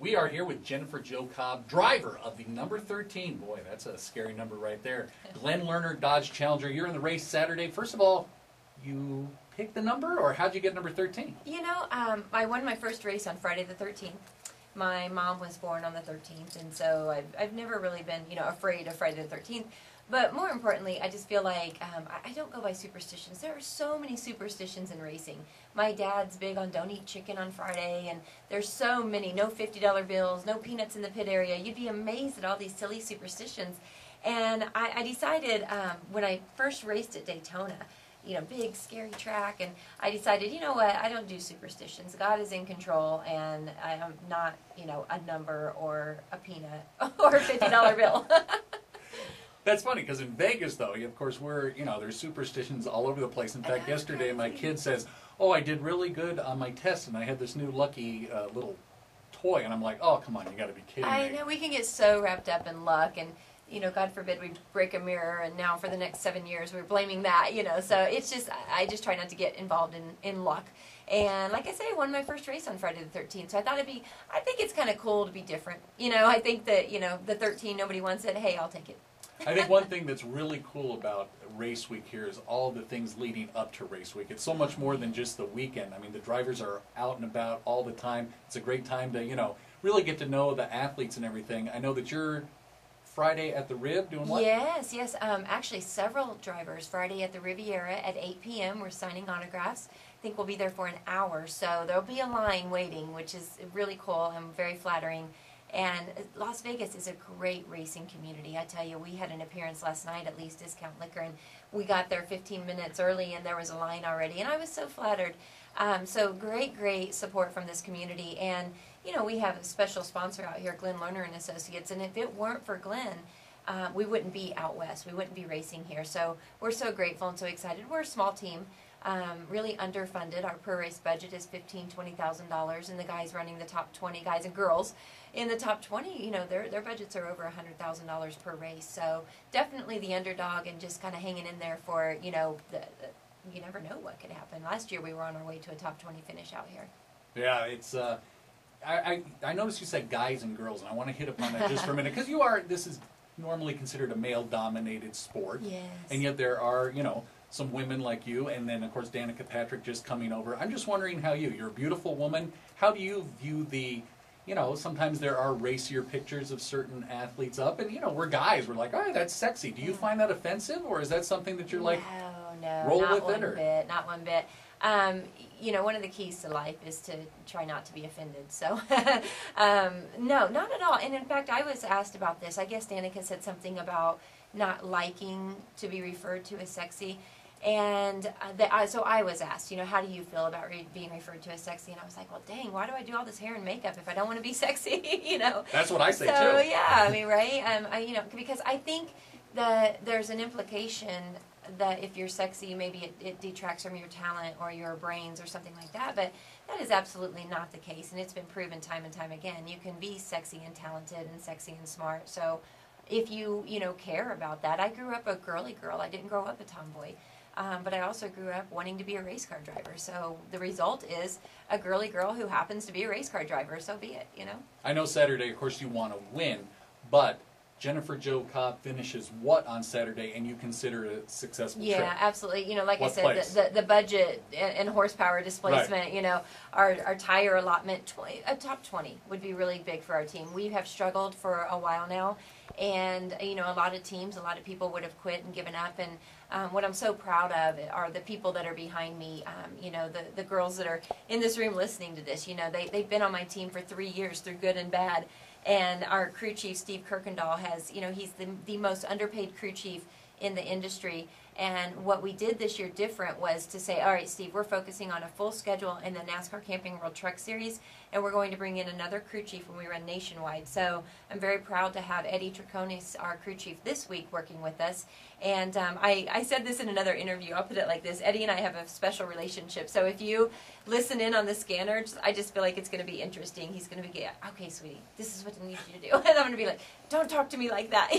We are here with Jennifer Jo Cobb, driver of the number 13. Boy, that's a scary number right there. Glenn Lerner Dodge Challenger. You're in the race Saturday. First of all, you picked the number, or how'd you get number 13? You know, I won my first race on Friday the 13th. My mom was born on the 13th, and so I've never really been, afraid of Friday the 13th. But more importantly, I just feel like I don't go by superstitions. There are so many superstitions in racing. My dad's big on don't eat chicken on Friday, and there's so many, no $50 bills, no peanuts in the pit area. You'd be amazed at all these silly superstitions. And I decided when I first raced at Daytona, big, scary track, and I decided, you know what, I don't do superstitions. God is in control, and I'm not, a number or a peanut or a $50 bill. That's funny, because in Vegas, though, of course, there's superstitions all over the place. In fact, yesterday my kid says, oh, I did really good on my test, and I had this new lucky little toy, and I'm like, oh, come on, you got to be kidding me. I know, we can get so wrapped up in luck, and, God forbid we break a mirror, and now for the next 7 years we're blaming that, so it's just, I just try not to get involved in luck. And like I say, I won my first race on Friday the 13th, so I think it's kind of cool to be different. I think that, the 13, nobody wants it, hey, I'll take it. I think one thing that's really cool about race week here is all the things leading up to race week. It's so much more than just the weekend. I mean, the drivers are out and about all the time. It's a great time to, really get to know the athletes and everything. I know that you're Friday at the Riv doing what? Yes. Actually, several drivers Friday at the Riviera at 8 p.m. We're signing autographs. I think we'll be there for an hour, so there'll be a line waiting, which is really cool and very flattering. And Las Vegas is a great racing community. I tell you, we had an appearance last night at Lee's Discount Liquor, and we got there 15 minutes early, and there was a line already, and I was so flattered. So great support from this community, and we have a special sponsor out here, Glenn Lerner and Associates, and if it weren't for Glenn, we wouldn't be out west. We wouldn't be racing here. So we're so grateful and so excited. We're a small team. Really underfunded. Our per race budget is $15,000-$20,000, and the guys running the top 20, guys and girls in the top 20, their budgets are over $100,000 per race. So definitely the underdog, and just kind of hanging in there for you never know what could happen. Last year we were on our way to a top 20 finish out here. Yeah, it's I noticed you said guys and girls, and I want to hit upon that just for a minute, because this is normally considered a male-dominated sport. Yes. And yet there are some women like you, and then, of course, Danica Patrick just coming over. I'm just wondering how you're a beautiful woman. How do you view the, sometimes there are racier pictures of certain athletes up, and, we're guys. We're like, oh, that's sexy. Do you find that offensive, or is that something that you're like, no, roll not with one it? Or? bit, not one bit. One of the keys to life is to try not to be offended. So, no, not at all. And in fact, I was asked about this. I guess Danica said something about not liking to be referred to as sexy. And so I was asked, how do you feel about being referred to as sexy? And I was like, well, dang, why do I do all this hair and makeup if I don't want to be sexy? That's what I say, too. So, yeah, I mean, right? Because I think that there's an implication that if you're sexy, maybe it detracts from your talent or your brains or something like that. But that is absolutely not the case, and it's been proven time and time again. You can be sexy and talented and sexy and smart. So if you, care about that. I grew up a girly girl. I didn't grow up a tomboy. But I also grew up wanting to be a race car driver. So the result is a girly girl who happens to be a race car driver. So be it, I know Saturday, of course, you want to win, but Jennifer Jo Cobb finishes what on Saturday, and you consider it a successful trip? Yeah, absolutely. Like what I said, the budget and horsepower displacement, right. Our tire allotment, a top 20 would be really big for our team. We have struggled for a while now, and, a lot of teams, a lot of people would have quit and given up, and what I'm so proud of are the people that are behind me, the girls that are in this room listening to this. They've been on my team for 3 years through good and bad. And our crew chief, Steve Kirkendall, has, he's the most underpaid crew chief in the industry. And what we did this year different was to say, all right, Steve, we're focusing on a full schedule in the NASCAR Camping World Truck Series, and we're going to bring in another crew chief when we run nationwide. So I'm very proud to have Eddie Traconis, our crew chief, this week working with us. And I said this in another interview. I'll put it like this. Eddie and I have a special relationship. So if you listen in on the scanner, I just feel like it's going to be interesting. He's going to be, okay, sweetie, this is what I need you to do. And I'm going to be like, don't talk to me like that,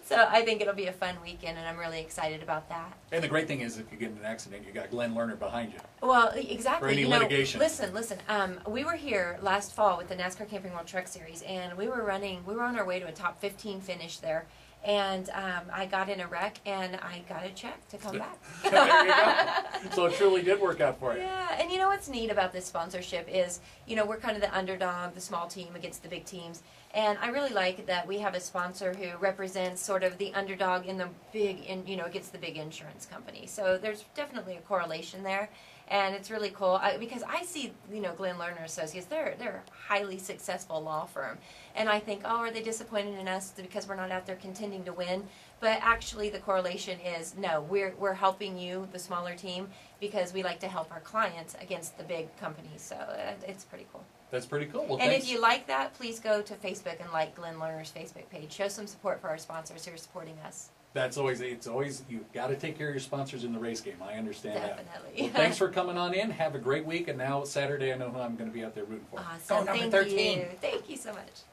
So I think it'll be a fun weekend, and I'm really excited excited about that. And the great thing is, if you get in an accident, you got Glenn Lerner behind you. Well, exactly. For any litigation. Listen. We were here last fall with the NASCAR Camping World Truck Series, and we were on our way to a top 15 finish there. And I got in a wreck, and I got a check to come back. There you go. So it truly did work out for you. Yeah, and you know what's neat about this sponsorship is, we're kind of the underdog, the small team against the big teams. And I really like that we have a sponsor who represents sort of the underdog in the big, against the big insurance company. So there's definitely a correlation there. And it's really cool because I see, Glenn Lerner Associates, they're a highly successful law firm. And I think, oh, are they disappointed in us because we're not out there contending to win? But actually the correlation is, no, we're helping you, the smaller team, because we like to help our clients against the big companies. So it's pretty cool. That's pretty cool. Well, and thanks. if you like that, please go to Facebook and like Glenn Lerner's Facebook page. Show some support for our sponsors who are supporting us. It's always, you've got to take care of your sponsors in the race game. I understand Definitely. that. Well, thanks for coming on in. Have a great week. And now Saturday, I know who I'm going to be out there rooting for. Awesome. Go number 13. Thank you so much.